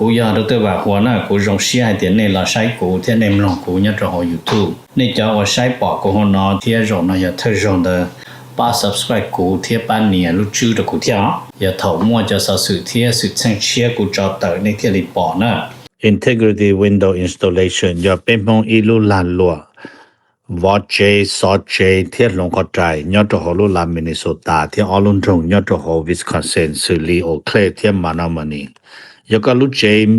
กูอยากรู้ตัวว่าหัวหน้ากูรงเสียเดี๋ยวนี้เราใช้กูที่ในลองกูเนี่ยจะหอ YouTube นี่จะว่าใช้ปอกกูหัวหน้าที่รงนะอย่าเธอรงเด้อป้า subscribe กูที่ป้าเนี่ยรู้ชื่อ的กูที่อย่าถอมั่วจะสสื่อที่สื่อแจ้งเชียกูจะเตอในที่รีปอนะ Integrity Window Installation อย่าเป็นมองอีลุลานลัววอเจซอเจเทียลงกอใจยอดหอลุลามินนิโซตาเทียออลุนตรงยอดหอวิสคอนซินสุลีโอเคลเทียมานามานียก็ลุเจม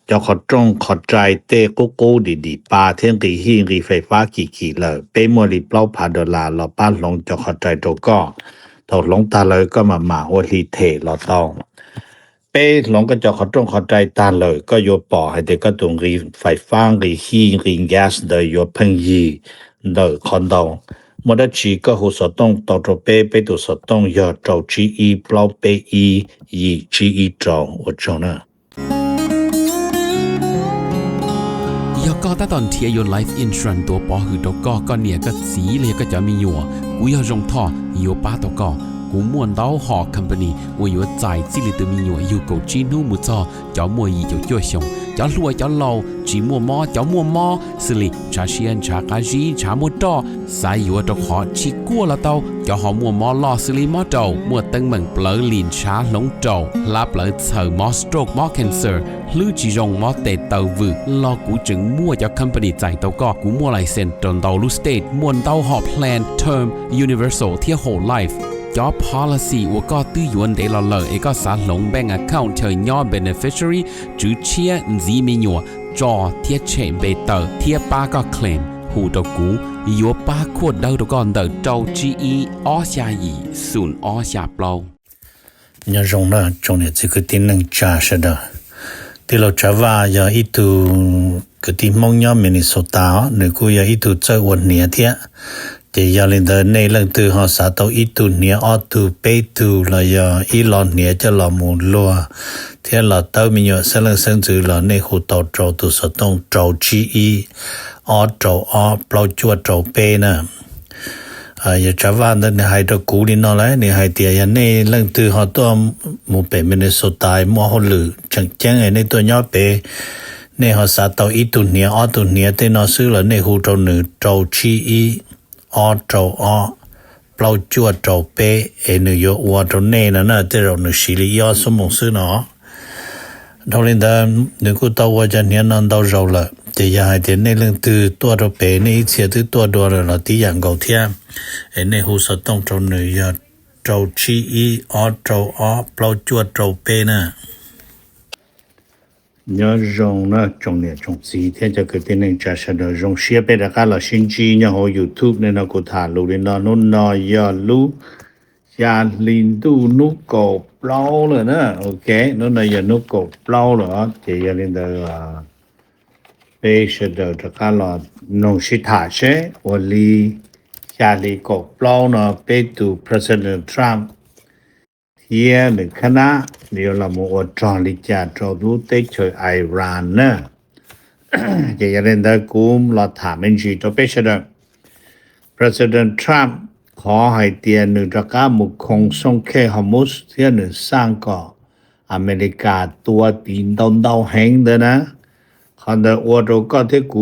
ยอขอตรงขอใจเตโกโกดีๆปาเทียงกีหิงกีไฟฟ้ากี่เลยเปมวลีเปล่าพาดอลลาร์เราป้าลงจะขอใจโตก็ถอดลงตาเลยก็มาโอลีเทเราต้องเป้หลงก็จะขอตรงขอใจตาเลยก็โยปอให้เด็กก็ตรงกีไฟฟ้ากีหิงกีแก๊สเดยโยเพิ่งยีเดอคอนโดมดชีก็หูสต้องต่อตรเป้ไปตุสต้องยอดเจ้า GE เปล่าเปอียี GE เจ้าว่าเจ้านะยก็ตอนเทียย Life Insurance ตัวปอหือตก็เนี่ยก็สีเลยก็จะมีอยู่กูยรงท่ออยู่ป้าตก็กูม่วนดาวหอ company 我有在这里的มีอยู่有够จีนูมุจอจะมัวอีจะจ่วยชงจะรวยจะเราจีมัวมอจะมัวมอสิลิชาเชียนชากาจีชามัวดอสายอยู่ตขอชิกัวละเตาจะหอมัวมอลอสิลิมอเตามัวตึงเหมือนเปลลินชาหลงเตาลาเปลเซอร์มอสโตรกมอแคนเซอร์หรือจีรงมอเตเตาวืลอกูจึงมัวจะ company ใจเตาก็กูมัวไลเซนตนเตาลูสเตทมวนเตาหอ plan term universal เที่ย whole life job policy 我ก็ตื้อยวนเดลเลเอกสารลง bank account เธอย่อ beneficiary จื้อเชียจีมีหยัวจอเทียเชเบเตอร์เทียป้าก็ claim หูตะกูยัวป้าขวดเดาตะก่อนเดาเจ้า GE อ้อชายีศูนย์อ้อชาเปล่าเนี่ยรงนะจงเนี่ย这个定能加是的ที่เราจะว่าอย่าอีตูก็ที่มองย่อมินนิโซตาหรือกูอย่าอีตูเจอวันเนี่ยเทียจะยาลินเดในเรื่องตัวหาสาตัวอีตูเนี่ยออตูเปตูละยาอีหลอนเนี่ยจะหลอมูลัวเทียละเต้ามีอยู่เสลังเซิงจือละในหูเต้าโจตุสต้องโจ GE ออโจออเปล่าจวดโจเปนะอย่าจะว่าในให้ตะกูนี่นอเลยในให้เตียในเรื่องตัวหาตัวหมู่เป็นมินนิโซตามัวหลือจังแจ้งในตัวย่อเปในหาสาตัวอีตูเนี่ยออตูเนี่ยเตนอซื้อละในหูโจหนึ่งโจ GEออโจออเปล่าจวดโจเปนโยวัวโจเน่นะนะแต่เราหนึ่งสิริยอสมองซื้อเนาะทอลินดาหนึ่งกูตัวจะเนี่ยนั่นตัวเราละแต่อย่าให้เดี๋ยวในเรื่องตัวโจเปในเสียตัวตัวเราที่อย่างเก่าเทียในหูสต้องโจหนึ่งยาโจGEออโจออเปล่าจวดโจเปนะnhớ rong nó trong này trong gì thế cho cái tên này trả sẽ được rong share bây giờ là sinh chi nhớ hồ YouTube nên nó có thả lưu lên nó giờ lưu ya linh tu nút cổ plau rồi nữa ok nó là giờ nút cổ plau rồi thì giờ lên đó bây giờ được cái là nông sĩ thả sẽ và li ya li cổ plau nó bây tu President Trump here หรือคณะเดี๋ยวเรามาอดจอลิจาจอดูเตเชยไอรานนะจะยังเล่นได้กุมเราถามเป็นชีตัวเป็นเช่น President Trump ขอให้เตียหนึ่งตะก้ามุขคงทรงเคฮามุสเที่ยหนึ่งสร้างก่ออเมริกาตัวตีนดาวแห้งเด้อนะคันเดออวดก็ที่กู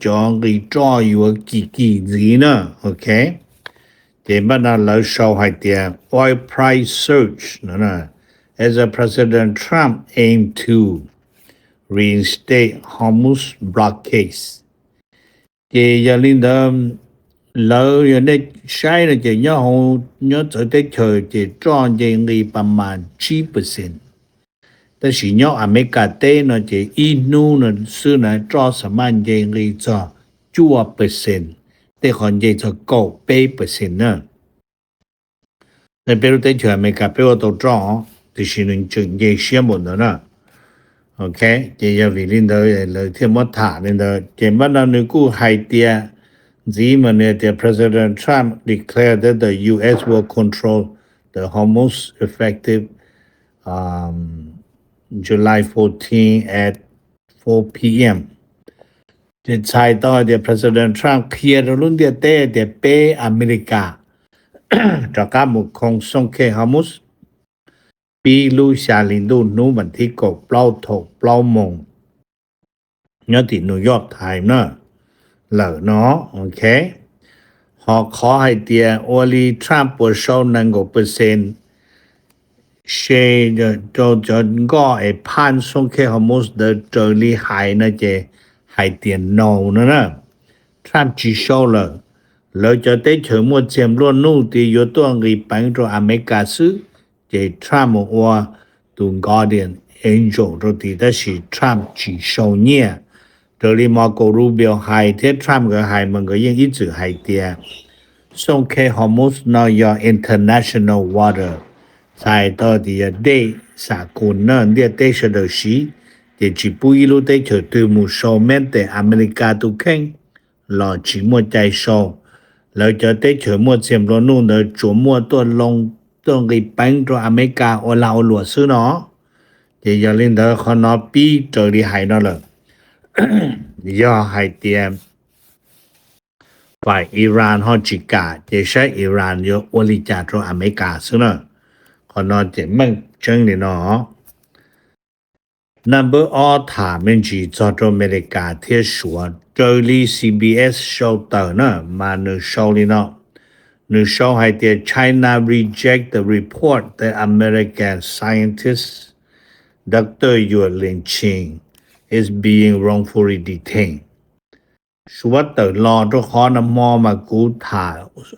จองรีจออยู่กี่จีนะโอเคเจมันน่ะเราโชว์ให้เตีย oil price surge นั่นน่ะ as a President Trump aimed to reinstate Hormuz blockade เจยาลินเดเราอย่างนี้ใช้เนี่ยเจย่อหย่อจะได้เฉยเจจอนเจรีประมาณ 10%แต่สิย่ออเมริกาเต้เนาะเจอีนูเนาะซื้อนะจอสมันเจรีจะจั่วเปอร์เซ็นต์แต่คนเจจะเก้าเปอร์เซ็นต์นะในเปรูเตเฉยอเมริกาเปว่าตัวจอที่สินึงจึงเจเสียหมดแล้วนะโอเคเจยาวิลินเดอเลยที่มดถาเนี่ยเดเจมันเรานึกกู้ไฮเตียthe President Trump declared that the U.S. will control the Hormuz effective July 14 at 4 p.m. The title the President Trump เคลียร์รุ่นเดียเต้เดียเป้อเมริกาจากการมุขคงส่งเคฮามุส ปีลูชาลินดูนูบันที่กบเปล่าถกเปล่ามงยอดที่นิวยอร์กไทม์เนอะเหล่าเนาะโอเคhọ khó hay tia Oli Trump của sau năng của percent share cho có ai pan xong khi họ muốn được trở lý hại nó chứ hại tiền nâu nữa nè Trump chỉ sau là lỡ cho tới chờ mua chém luôn nụ thì yếu tố người bán cho America xứ chứ Trump và tụi Guardian Angel rồi thì đó là Trump chỉ sau nhé trở lý Marco Rubio hại thế Trump cái hại mà người dân ít chữ hại tiền xong khi Hormuz nó do international water sai đó thì đây xã cồn nó địa tế sẽ được xí thì chỉ bùi lúc tế trở từ một số men tại America tu khen là chỉ một chạy sâu lợi cho tế trở một xem lo nụ nó chỗ mua tuần lông tuần cái bánh cho America ở lào lụa xứ nó thì giờ lên đó họ nó bị trở đi hại nó là do hại tiềnฝ่ายอิหร่านฮอจิกาจะใช้อิหร่านยกบริจาคจากอเมริกาซึ่งเนาะขอนอนจะมั่งจังนี่เนาะ number all ถามมันจีจากอเมริกาเที่ยวสวนเจอลี CBS show เตอร์เนาะมาหนึ่ง show นี่เนาะหนึ่ง show ให้เที่ยว China reject the report that American scientist Dr. Yu Lingqing is being wrongfully detainedสวัสดิ์รอทุกคนมอมากูถ่า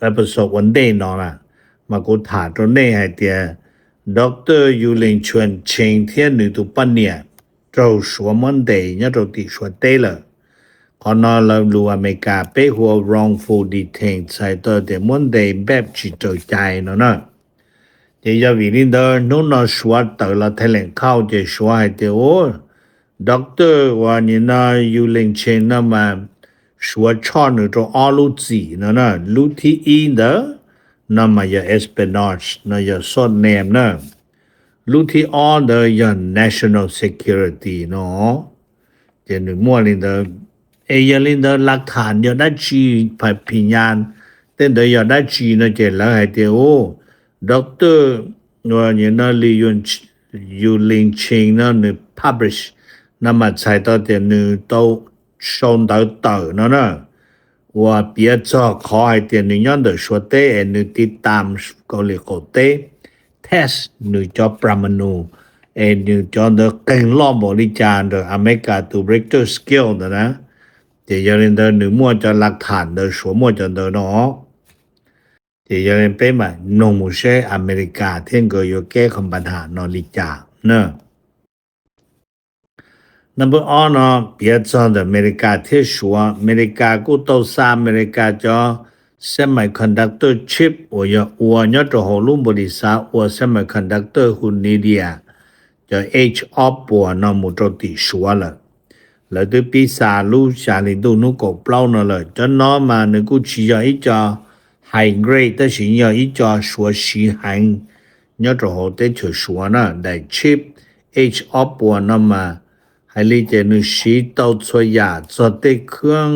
เอพิโซดวันเดย์นอนมากูถ่าตรงนี้ให้เตียดร.ยูลิงชวนเชงเทียนหนึ่งตุปันเนี่ยเราสวมวันเดย์เนี่ยเราติสวดเตเลยขอนอนเรารู้อเมริกาเป้หัว wrongful detain ใส่ตัวเดมวันเดย์แบบจิตใจเนาะเดี๋ยววินินเดอร์นู้นสวัสดิ์เราแถลงข่าวจะสวดให้เตียโอ้ดร.วันนี้นะยูลิงเชงนะมา说唱那种阿鲁子呢路提伊的那么也 espionage 那也说 name 呢路提阿的也 national security เนาะจะนึกมั่วเลยเด้อเยลินเด้อหลักฐานอย่าได้จีพยานเต้นเด้ออย่าได้จีนะจะแล้วให้เด้อโอ้ดร.ว่าเนี่ยนะลียนยูลิงชิงนะนึ publish 那么才到的นึ都上到到เนาะว่าเปียจอขอให้เตียนย้อนเดสวเตนึติดตามเกาหลีโกเตเทสนึจอปรามาณูนึจอเดเก่งล้อบริจาคเดอเมริกาตู Richter scale นะเดี๋ยวเดนึมั่วจะหลักฐานเดสวมั่วจะเดเนาะเดี๋ยวไปมานงมุเชอเมริกาเที่ยงก็อยู่แก้คำปัญหานอริจาเนาะnumber on 别讲的อเมริกาที่ชัวอเมริกากูต้องสร้างอเมริกาจะ semiconductor chip ว่าเนี่ยจะหลุมบริษัทว่า semiconductor หุ่นนี้เดียจะ H-op ว่ามุจติชัวละแล้วตัวปีศาจลูกชาลินดูนุกเปล่านั่นเลยจะน้อมานึกูชี้ยาอีจอ high grade แต่สิ่งยาอีจอชัวสีหันเนี่ยจะหได้เฉยชัวนะได้ chip H-op ว่ามาให้理解你是到错呀做的เครื่อง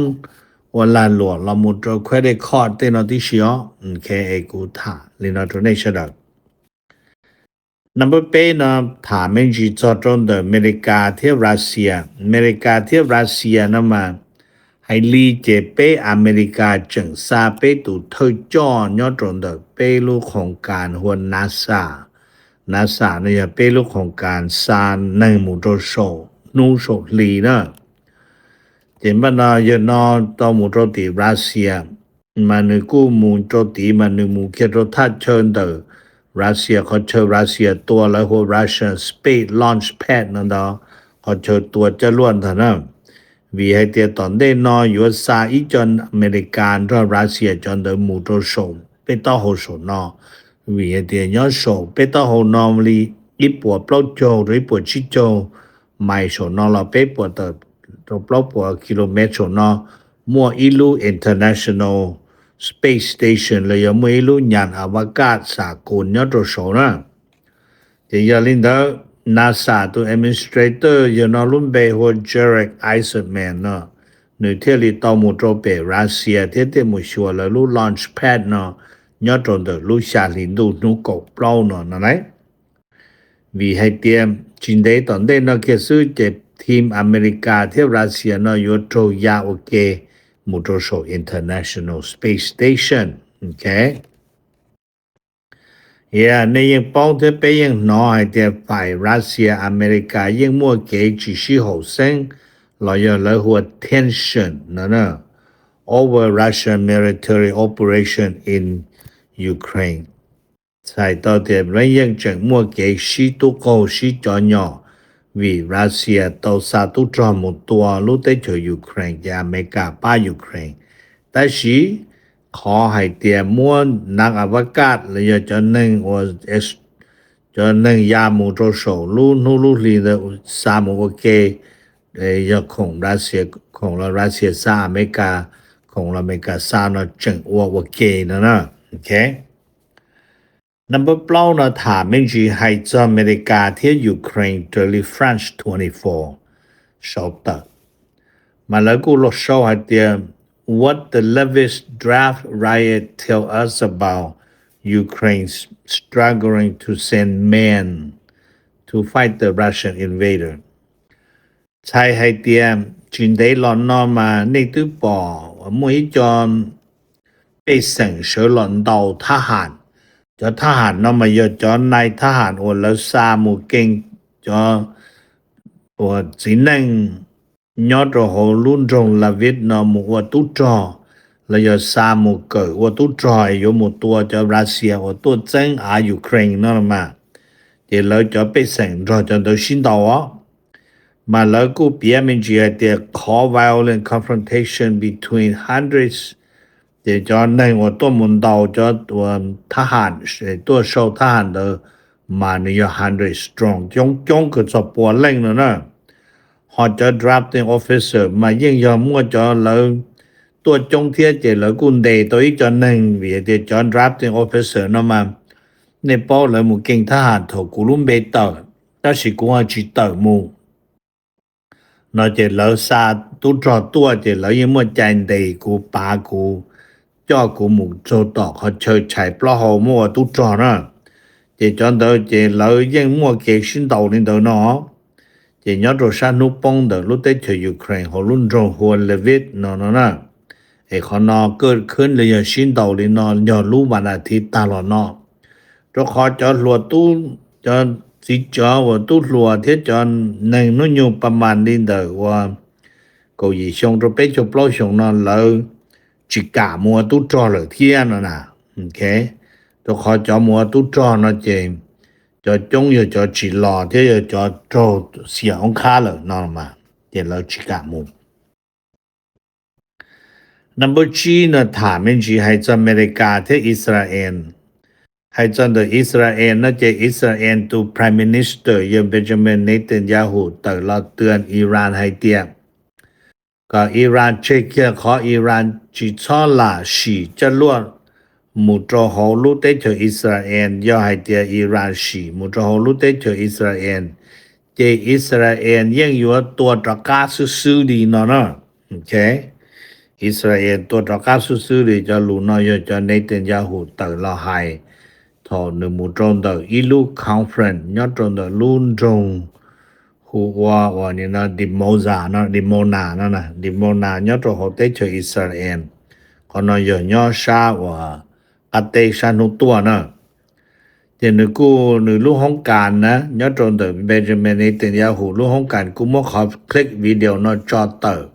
ว่าลาหลวงเรามุดเราค่อยได้คอดเต้นเอาที่เชียวแค่เอกูถ่าลินาตัวนี้ใช่ไหม number 8นะถามไม่จีจอดตรงเดอเมริกาที่รัสเซียอเมริกาที่รัสเซียนะมาให้理解ไปอเมริกาจึงซาไปตูเธอจ้อยอดตรงเดอไปลูกของการหัวNASA เนี่ยไปลูกของการสร้างในมุดโซนูโซลีนะเห็นป่ะนะยนอตอมุโตติรัสเซียมันนึกูมูโตติมันนึมูเกโรทัดเชิญเดอรัสเซียเขาเชิญรัสเซียตัวแล้วหัว Russian Space Launch Pad นั่นดอเขาเชิญตัวจะล้วนเท่านั้นวีให้เตียตอนได้นออยู่ซาอีจนอเมริกันรอรัสเซียจนเดอมูโตโซไปต่อโหโซนอวีให้เตียยอโซไปต่อโหนอมลีอีปัวเปล่าโจหรือปัวชิโจไม่โซนอเราไปปัวเตอตัวเปล่าปัวกิโลเมตรโซนอมัวอีลู International Space Station เลยยังไม่รู้ยานอวกาศสากลยอดโซนะเดี๋ยวลินเดอร์ NASA ตัว Administrator ยนอลุ่มเบหัว Jarek Eisenman เนาะหนึ่งเที่ยวลิตอมุโตเปรัสเซียเที่ยวมุชัวแล้วลู่ Launch Pad เนาะยอดตรงเดอลู่ชาลินดูนุกเปล่าเนาะนั่นแหละ vì hay tiêm chính đấy tận đây nó kia sư chế team America theo Russia nó yếu trâu ya ok một trâu số International Space Station okay yeah nên những bao thế bây những nó hay tiêm phải Russia America những mua kế chỉ sĩ hậu sinh là yếu lợi hùa tension nó over Russian military operation in Ukraine sai tao tiệm lấy những trận mua kế sĩ tu cầu sĩ cho nhỏ vì Russia tao xa tu cho một tua lúc tới cho Ukraine và America ba Ukraine tại sĩ khó hay tiệm mua năng avocad là cho nên ya một trò sổ lúc lì là xa một ok để cho khổng là Russia xa America khổng là America xa nó trận ok nữa ok Number 9呢他们是还在 America ที่ Ukraine 这里 France 24晓得มาแล้วกูลshow ให้เตีย what the Lviv draft riot tell us about Ukraine struggling to send men to fight the Russian invader ใช้ให้เตียจินได้หลอนนอมาในตื้อป่อmỗi chọn 被省首领导ทหารcho ทหารnó mà giờ cho này ทหาร ở lớp xa mù kinh cho chỉ nên nhớ cho họ luôn trong là viết nó một tu trò là giờ xa mù cỡ tu trò có một tua cho Russia ở tua chân ở Ukraine nó mà thì lỡ cho bị sẵn rồi cho tôi xin đầu á mà lỡ cô bia mình chỉ là call violent confrontation between hundreds để cho nên 我多门道cho ทหาร多受ทหาร的嘛你要100 strong 中个做波令了呢họ cho drafting officer mà nhưng giờ mua cho lỡตัวจงเทียเจลกุนเดตัวอีกจนหนึ่งvì để cho drafting officer nó màในป้อเลยหมู่เก่งทหารถูกกุลุ่มเบเตอร์แต่สิกูว่าจิเตอร์หมู่nóเจลซาตุจอตัวเจลยังมั่วใจเดกูปากูcho của một số tộc họ chơi chạy bao hồ mua tu trò đó thì cho tới thì lợi dân mua cái sinh đầu lên đầu nó thì nhớ rồi sang nút bông được lúc tới chơi Ukraine họ luôn rồi họ Lviv nó thì họ nó cơ khơi là sinh đầu lên nó nhờ lú mà là thì ta là nó cho họ cho lúa tu cho chỉ cho và tu lúa thế cho nên nó nhiềuประมาณlên đời và cầu gì xong rồi bé cho bao xong nó lợi chỉ cả mùa tu trò lửa thiên rồi nè ok tôi khó cho mùa tu trò nó chỉ cho chúng giờ cho chỉ lò thế giờ cho trò xỉa ông khá lửa nó mà thì là chỉ cả mùa number 9呢他们是还在 America ที่ Israel 还在的 Israel 那จะ Israel ตัว Prime Minister ยัง Benjamin Netanyahu แต่ละเตือนอิหร่านให้เตียก็อิหร่านเช็คขออิหร่านจิชอลาสีจะล้วนหมู่จอฮอลุเตเจออิสราเอลย่อให้เตียอิหร่านสีหมู่จอฮอลุเตเจออิสราเอลเจอิสราเอลยังอยู่ตัวตะกาซื่อๆดีเนาะโอเคอิสราเอลตัวตะกาซื่อๆดีจะรู้เนาะอย่าจะเนตันยาฮูตะละให้ทอหนึ่งหมู่จงตะอิลูคอนเฟรนซ์ยอดจงตะลุนจงฮูว่านี่นะดิโมซานะดิโมนานะดิโมนายอดโหเตเจออิสราเอลก็นอยยอชาว่าอัตเตชานุตัวนะเจนึกูนึลูกห้องการนะยอดจนเดเบนจามินเนตันยาฮูลูกห้องการกูมักขอคลิกวิดีโอนอจอเตอร์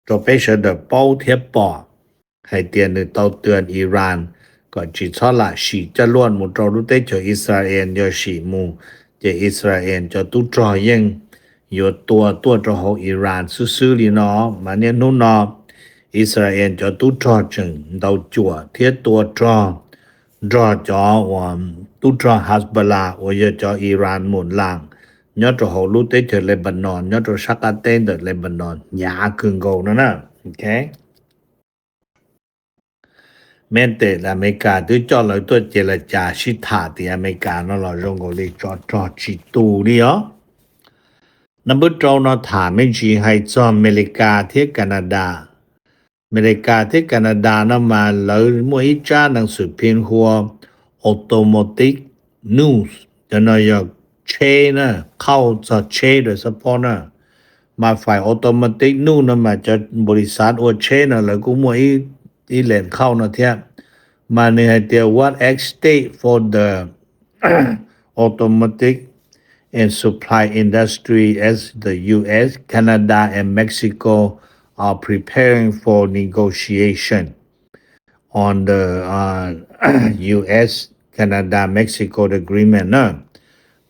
จอไปเสดเป้าเทียบปอให้เตียนนึเตาเตือนอิหร่านก็จิชอละสีจะล้วนหมู่จอรุเตเจออิสราเอลยอสีหมู่เจอิสราเอลจะตุจอยังอยู่ตัวจอของอิหร่านซื่อๆลีเนาะมาเนี่ยนู้นเนาะอิสราเอลจะตุจอจึงดาวจั่วเทียตัวจอจอว่าตุจอฮัสบอลาว่าจะอิหร่านหมุนล่างยอดจอของลูเตเจอเลบานอนยอดจอชักกาเตนเดเลบานอนยาคึงโกนะโอเคแม้แต่อเมริกาด้วยจอเลยตัวเจรจาชิทาที่อเมริกาเนาะเราลงก็เลยจอจิตูนี่อ๋อNumber 2nó thả mình chỉ hay cho Americaที่แคนาดาAmericaที่แคนาดาnó mà lấy mỗi cha năng sự phiên hùa automatic news cho nó เชนะเข้าจะเชโดยเฉพาะนะมาฝ่ายออโตเมติกนู่นนะมาจะบริษัทโอเชนะแล้วก็มัวอีแหลนเข้านะเทียมาเนี่ยเดียว what X state for the automatic and supply industry as the US, Canada and Mexico are preparing for negotiation on the US Canada Mexico agreement นะ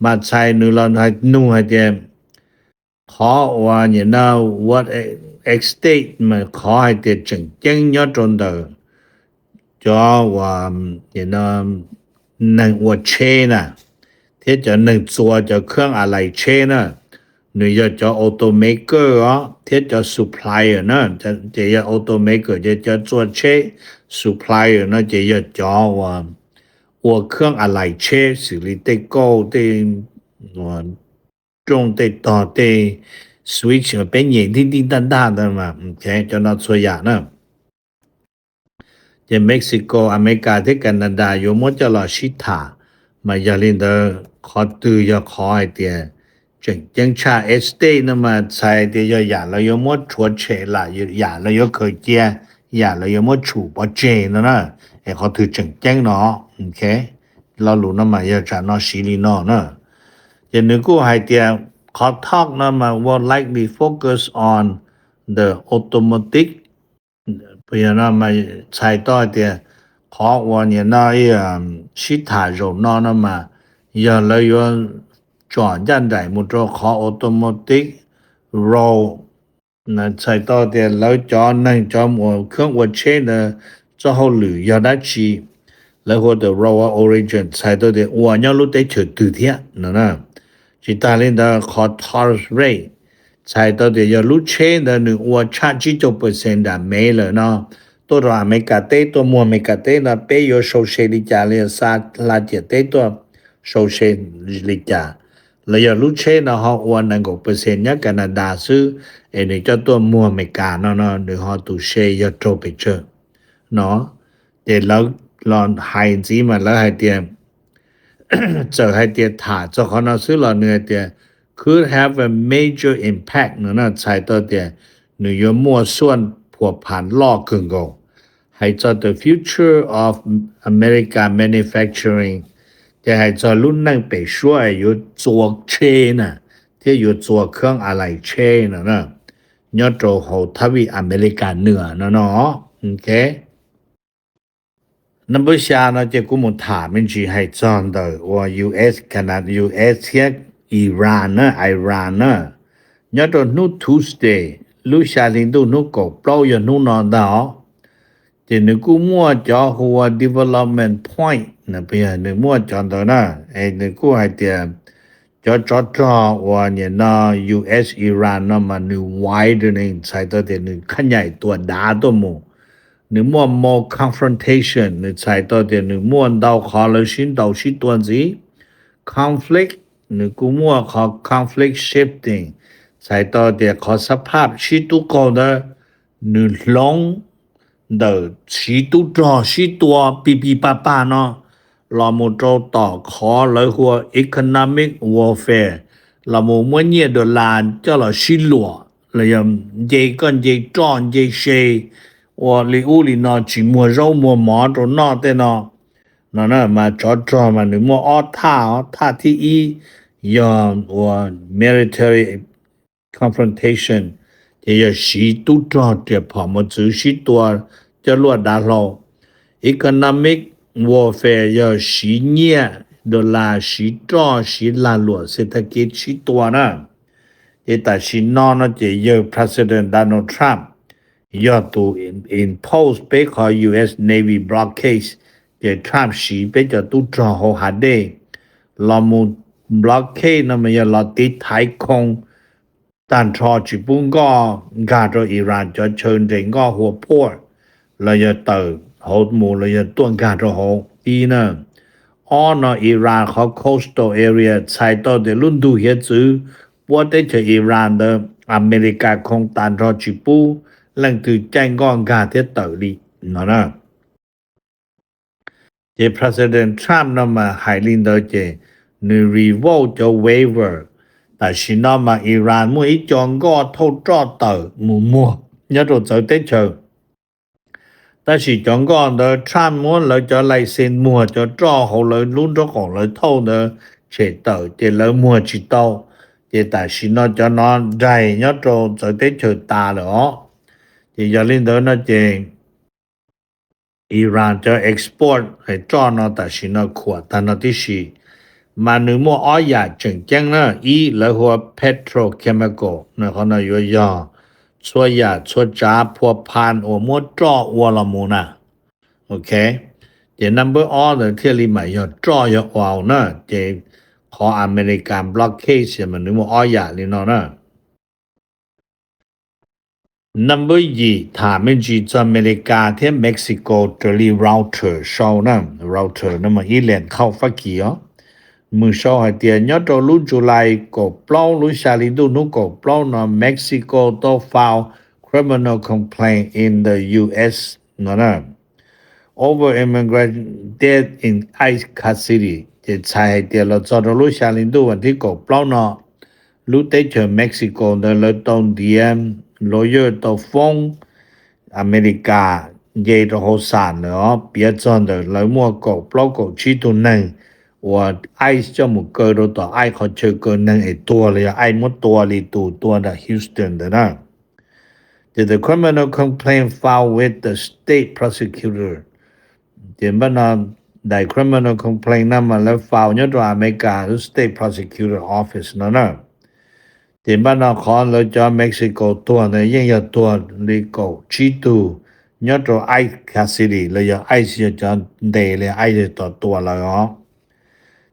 มาใช้นูลอนให้นู่ให้เดียขอว่าเนี่ยนะ what X state มาขอให้เดียจังจังยอดจนเดอจะว่าเนี่ยนะนั่งว่าเชนะที่จะหนึ่งตัวจะเครื่องอะไรเชนะหรือจะออโตเมเกอร์ที่จะซัพพลายเออร์นะจะออโตเมเกอร์จะ做เชซัพพลายเออร์นะจะว่าเครื่องอะไรเชสิริได้ก็ได้中ได้ต่อได้ switch เป็นอย่างที่叮当大的嘛OK จะน่าช่วยอย่างนะจะเม็กซิโกอเมริกาที่แคนาดาอยู่หมดจะรอชิตามาอย่าลืมเด้อขอตืออย่าขอให้เดียจังชาเอสเตนะมาใช้เดียอย่าแล้วอยู่หมดชัวเฉละอย่าแล้วอยู่เคยเจียอย่าแล้วอยู่หมดชูบ่เจนะไอ้เขาถือจังเนาะโอเคเรารู้นะมาอย่าจะเนาะชิลีเนาะนะจะนึกกูให้เดียขอ talk นะมา would likely focus on the automatic เพราะฉะนั้นมาใช้ต่อเดียขอว่าเนี่ยนะชิตาโรนอนะมาอย่าแล้วอยู่จอยันได้มุตรขอ automatic roll นะใช้ต่อเดียแล้วจอนั่งจอมัวเครื่องวัดเชนะจะเอาหรืออย่าได้ชีแล้วก็ the raw origin ใช้ต่อเดียว่าเนี่ยรู้ได้เฉยตื่นเทียนะจิตาลินดาขอ tolerance rate ใช้ต่อเดียอย่ารู้เชนะหนึ่งว่าชาจิโจ%ได้ไม่เลยเนาะตัวเราอเมริกาเต้ตัวมัวอเมริกาเต้นะเปย์อยู่โซเชียลิจาเลยซาลาเจเต้ตัวโซเชียลิจาแล้วอย่ารู้เชนะฮะว่านั่งกับเปอร์เซ็นต์เนี่ยแคนาดาซื้อเอ็นจะตัวมัวอเมริกาเนาะหรือฮะตัวเชยอย่าโตไปเจอเนาะเดี๋ยวเราลองหายจีมาแล้วให้เดียเจอให้เดียถ่าเจ้าของเราซื้อเราเนื้อเดีย could have a major impact เนาะใช้ตัวเดียหรืออยู่มั่วส่วนผัวพันล่อขึ้นก็ให้เจ้า the future of America manufacturing จะให้เจ้ารุ่นนั่งไปช่วยอยู่做车นะที่อยู่做เครื่องอะไรเชนะยอดโตโหทวีอเมริกาเหนือเนาะโอเคนับชานะจะกูมุถามมันจีให้จอนเดอว่า US ขนาด US เทียอิหร่านนะอิหร่านนะยอดโตนูทูสเดย์ลูชาลินดูนูก็เปล่าอยู่นูนอนดาวจะนึกกูมัวจอหัว development point นะเพียนึกมัวจอนเดอนะไอ้นึกกูให้เตียจอว่าเนี่ยนะ US อิหร่านนะมันนึก widening ใส่ตัวเดียนึกขยายตัวดาตัวมูนึกมัว more confrontation นึกใส่ตัวเดียนึกมัวดาวขอเลยชิ้นดาวชิ้นตัวสิ conflict นึกกูมัวขอ conflict shifting ใส่ตัวเดียขอสภาพชิ้นตุกอเดนึกลงเดชิ้นตุจอชิ้นตัวปีป้าเนาะเราโมโจต่อขอเลยหัว economic warfare เราโมมวยเนี่ยดอลลาร์เจ้าเราชิลัวเลยยังเจกันเจจอนเจเชว่าลิอูลินอจิมัวเรามัวหมอตรงนอเตนอนั่นมาจอมาหนึ่งมัวท่าที่ยอมว่า military confrontation จะชีตุจอจะพอมาซื้อชีตัวจะลวดดาเรา economic warfare 要洗捏ดอลลาร์洗จอ洗ลาลวเศรษฐกิจ洗ตัวนะแต่洗นอนะจะเยอะ President Donald Trump 要ตัว impose ไปขอ US Navy blockade จะ Trump 洗ไปจะตุจอหัวหาเดเรามู blockade นะมัน要ติดไทยคง但朝日本ก็กาโดอิหร่านจะเชิญเรงก็หัวพวกเราจะเติบหดหมู่เราจะต้นการหดอีนะอ๋อนะอิหร่านเขา coastal area ใช้ต่อเดรุ่นดูเหตุว่าได้จะอิหร่านเดอเมริกาคงตันรอจิปูหลังถือแจ้งก้อนการเทเตอร์ลีนะเจ President Trump นะมาไฮลินเดอเจ ni revolt cho waiver ta shi no ma Iran mu i chong go thâu cho tờ mu mua nhớ rồi tới tết chờ ta chỉ chong go de Trump muốn lợi cho lại xin mua cho hậu lợi luôn cho còn lợi thâu de chế tờ chế lợi mua chỉ tàu chế ta shi no cho nó dày nhớ rồi tới tết chờ ta đó thì giờ lên đó nó chế Iran cho export ให้จ้อnó ta shi no khua ta nó tí shi mà nếu mua ở nhà chừng chăng nữa ý là hoa petrochemical nó có nó yếu yếu chua nhà chua giá phua pan ở mua cho ở là mua nè ok thì number all là thiết lý mà yếu cho yếu vào nữa thì có American blockade mà nếu mua ở nhà thì nó nữa number 2他们去在อเมริกาที่เม็กซิโก这里 router 烧呢 router 那么一连靠发起哦มือชอให้เตียยอดรู้จุไลก็เปล่ารู้ชาลิดูนุก็เปล่านะ Mexico to file criminal complaint in the US นะ over immigrant death in ICE custody จะใช้ให้เตียเราจอดรู้ชาลิดูวันที่ก็เปล่านะรู้ได้เจอ Mexico เดินเลยต้องเดียม lawyer ต้องฟ้องอเมริกาเย่ตัวหัวสานเนาะเปียจอนเดินเลยมั่วก็เปล่าก็ชี้ตัวหนึ่งว่าไอซ์จะมุกเกิดต่อไอเขาเจอเกินนึงไอตัวเลยไอหมดตัวเลยตัวda Houston เด้อนะ The criminal complaint filed with the state prosecutor เดี๋ยวมันได้ criminal complaint นั้นมาแล้ว file อยู่ตัวอเมริกา state prosecutor office นั่นนะเดี๋ยวมันขอเลยจะเม็กซิโกตัวเนี่ยยังอยู่ตัว legal ชี้ตัวอยู่ตัวไอcustody เลยไอซ์จะเดเลยไอจะตัวเลยอ๋อ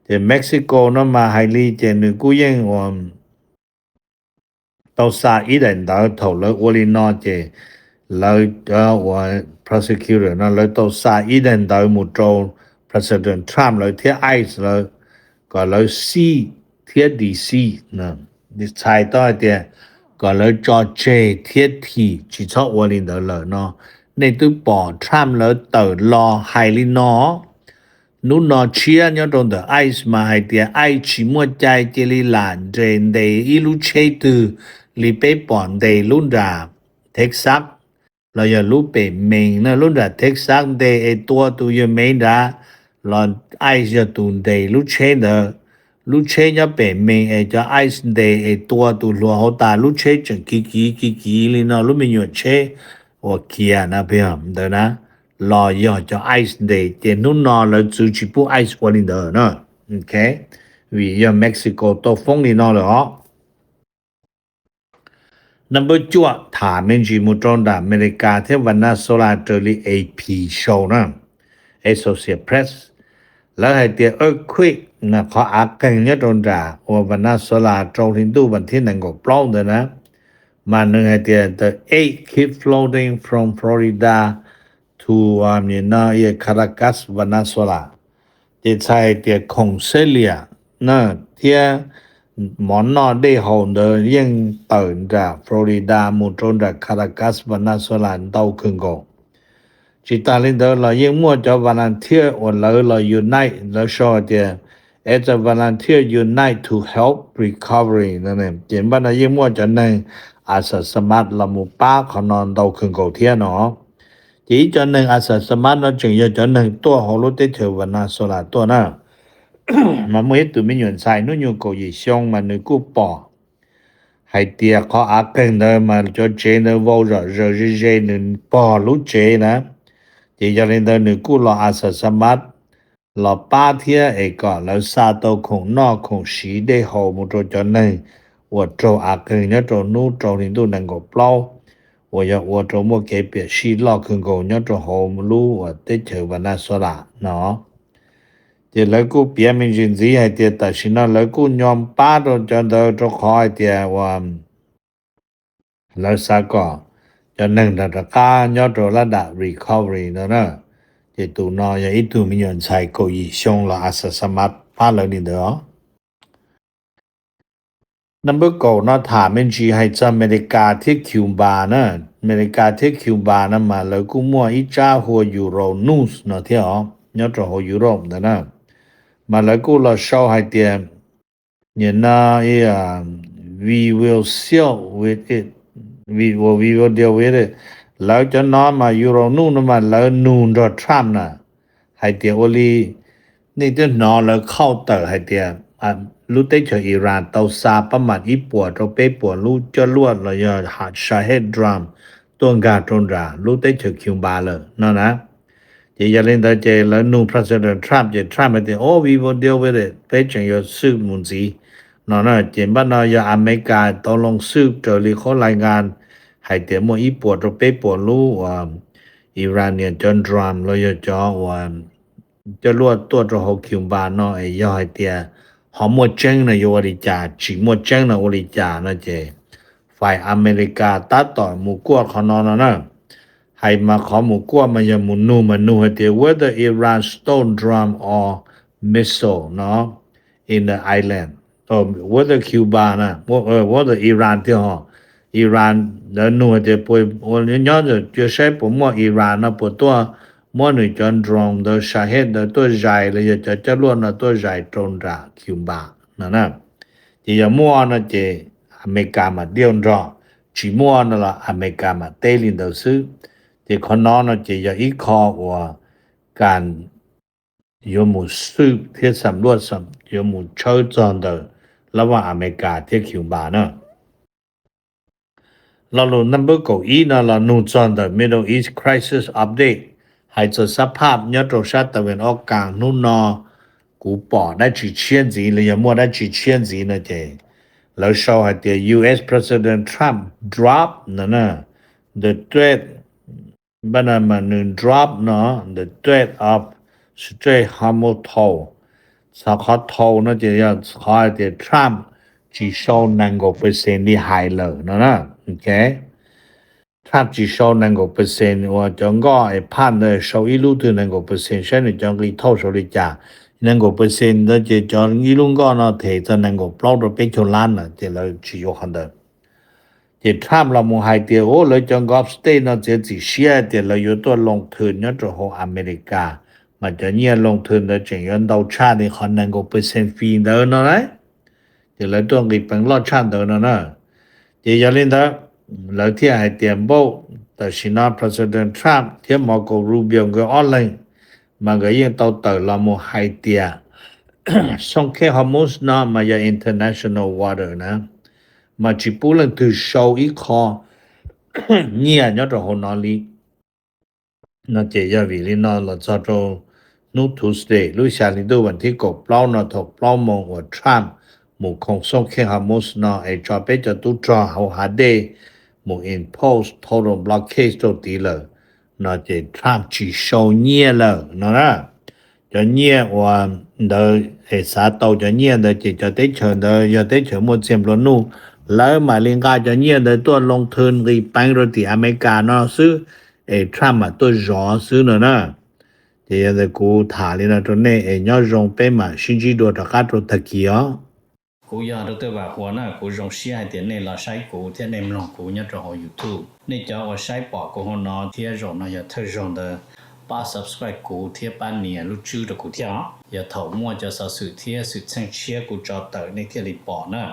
แต่เม็กซิโกนั้นมาให้ลีเจนกูยังว่า到3一人到头了我里那这来我 prosecutor 那来到3一人到木州 president Trump 来贴 ICE 了ก็来 C 贴 DC 那你猜到的ก็来叫 J 贴 T 只错我里头了เนาะในตัวปอ Trump 了到รอให้ลีเนาะนู่นนอเชียเนี่ยตรงเดอไอซ์มาให้เดียไอชิมัวใจเจลิลานเจนเดอีลูเชตือลีเปปอนเดลุนดาเท็กซัสเราอย่ารู้เปเมงนะลุนดาเท็กซัสเดไอตัวอย่าเมงดาลอนไอซ์จะตุนเดลูเชเดอลูเชจะเปเมงไอจะไอซ์เดไอตัวลัวเขาตาลูเชจังกีลีนะลูไม่หยุดเชว่าเคียนะเพียมเดนะรอยอจะไอซ์เดย์เจนุ่นนอแล้วจูจิปูไอซ์วันนี้เด้อเนาะโอเควิยาเม็กซิโกตัวฟงนี่นอเลยอ๋อ number จั่วถามมันจีมุตรอนดาอเมริกาที่วันน่าโซลาเตอร์ลี AP show นะ Associated Press แล้วให้เตียearthquake นะเขาอากันเนี่ยตรงดาว่าวันน่าโซลาตรงที่ดูวันที่1ก็ปล้องเด้อนะมานึงให้เตีย the 8 keep floating from Florida to Caracas Venezuela ที่ใช้ที่คงเซเลียนะที่หมอนนอได้หอนเดินยังตื่นจากฟลอริดามุตรจาก Caracas Venezuela ดาวคึงกงจิตาลินเดอเรายังมั่วจะ volunteer วันเรา unite แล้วชอที่ as a volunteer unite to help recovery นั่นเองเห็นบ้านยังมั่วจะในอาสาสมัครละมุป้าขนอนดาวคึงกงเที่ยเนาะchỉ cho nên asasama nó chừng cho nên tua hồ lô tế thừa và na so là tua na mà mới tụi mình nhận sai nó nhu cầu gì xong mà người cứ bỏ hay tiệt có ác kênh đó mà cho chế nó vô rồi chế nó bỏ lúc chế nè chỉ cho nên đó người cứ lo asasama lo ba thia ấy có lo sa tô khủng nọ khủng sĩ để hồ một cho nên và trâu ác kênh nhớ trâu nụ trâu thì tôi đang có plau我要我周末给别西老空狗要做好路我得求把那说啦喏这来个别名人子还得但是那来个娘巴都讲到做好一点我来啥个就能的家要做了的 recovery 呢这都那也一度没人才够以上了阿什么巴了你的哦number 9นะถามมันจีให้จะอเมริกาที่คิวบานะอเมริกาที่คิวบานะมาแล้วกูมั่วอีจ้าหัวยูโรนูสนะที่อ๋อเนี่ยจะหัวยูโรปนะ mà lại cô là sau hai tiền nhìn na we will deal with it we will deal with it lão cho nó mà euro nu nó mà lão nu cho Trump nè hai tiền oliนี่จะนอแล้วเข้าเตอให้เตียรู้ได้เฉยอิหร่านเตาซาประมาณอีปัวเราไปปัวรู้จะลวดเราอย่าหาชาเฮดดรัมตัวกาตรงรารู้ได้เฉยคิวบาเลยนั่นนะจะอย่าเล่นแต่เจแล้วนู President Trump จะ Trump ไปโอ้ we will deal with it ไปจังอย่าซื้อมุนซีนั่นนะเจบ้านเราอย่าอเมริกาต้องลงซื้อเจอรีเขารายงานให้เตียมอีปัวเราไปปัวรู้อิหร่านเนี่ยจนดรัมเราอย่าจ่อว่าจะลวดตัวจะหกคิวบาเนาะไอ้ย่อให้เตียหอมหมดเจ้งนะโยอริจาจิหมดเจ้งนะอริจานะเจฝ่ายอเมริกาตัดต่อหมู่กัวเขานอนนะให้มาขอหมู่กัวมันยังมุนนูให้เตีย whether Iran stone drum or missile เนาะ in the island or whether Cuba นะ whether Iran ที่ฮอ Iran แล้วนูให้เตียป่วยวันย้อนจะใช้ผมว่า Iran นะปวดตัวมอนึจอนดรอง的สาเหตุตัวใหญ่เลยจะล้วนตัวใหญ่ตรงราคิวบานะที่จะมัวนะเจอเมริกามาเดียวรอจิมัวนะละอเมริกามาเตลินดซื้อที่คนน้องนะเจจะอีกข้อว่าการยมุซื้อที่สำรวจยมุเชิญจอนเดระหว่างอเมริกาที่คิวบานะเราลงนัมเบอร์9อีนะเรานูจอนเด Middle East Crisis Updateให้จะสภาพยอดรชาติตะวันออกกลางนู่นนอกูปอได้จีเชียนจีเลยมั่วได้จีเชียนจีนะเจแล้วชาวให้เตีย US President Trump drop นะ the threat บันมันนึง drop เนาะ the threat of Strait Hormuz toll สาขาโทนะเจยขอให้เตีย Trump จีโชนังก็%ที่ high เลยนะโอเคถ้าจีโชนังก็%ว่าจังก็ไอ้พันเลยโชอีลูตัวนังก็%เช่นจังกีเท่าโชลิจ่านังก็%แล้วจะจังอีลุงก็เนาะเทจะนังก็ปลอดไปชนล้านน่ะจะเราจีโยคันเดจะทำเรามองให้เดียวเลยจังก็สเตย์เนาะจะจีเชียเดี๋ยวเราอยู่ตัวลงทุนเนี่ยจะโหอเมริกามันจะเนี่ยลงทุนแล้วจะยันดาวชาติคนนังก็%ฟรีเดินเนาะนะเดี๋ยวเราต้องรีบเป็นรอดชาติเดินนะจะอย่าเล่นนะแล้วที่ให้เตรียมโบแต่ชินา President Trump ที่มาก็รูเบียงก็ออนไลน์มันก็ยังต้องเติร์เราโมให้เตียส่งแค่ฮอร์โมสนะมาอย่าง international water นะมาจิปูลังถือโชว์อีกข้อเนี่ยยอดหัวนอลีน่าจะยาวิลินอเราจะโดนูทูสเดย์ลุยชาลิดูวันที่กบเปล่านะถกเปล่ามองว่า Trump หมู่คงส่งแค่ฮอร์โมสนะไอ้จอไปจะตุจอเอาหาเดหมู่ impose total blockade ตัวตีเลยน่าจะ Trump จีโชว์เนี่ยเลยนะจะเนี่ยว่าเดอไอ้สาโตจะเนี่ยเดอจะได้เชิญเดอจะได้เชิญหมดเสียมรนูแล้วมาลิงกาจะเนี่ยเดอตัวลงทุนรีแปงรติอเมริกาเนาะซื้อไอ้ Trump ตัวจอซื้อนะจะได้กูถาเลยนะตัวนี้ไอ้ยอดรงไปมาชิจิโดตะกัดตัวตะกี้อ๋อกูอยากรู้ว่าหัวหน้ากูรงเสียเดี๋ยวนี้เราใช้กูที่ในมลองกูเนี่ยจะหอ YouTube นี่จะว่าใช้ปอกกูหัวหน้าที่รงนะอย่าเธอรงเดป้า subscribe กูที่ป้านเนี่ยรู้ชื่อ的กูที่อย่าถอมั่วจะสื่อที่สื่อเชิงเชียกูจอเตอร์ในที่รีปอนะ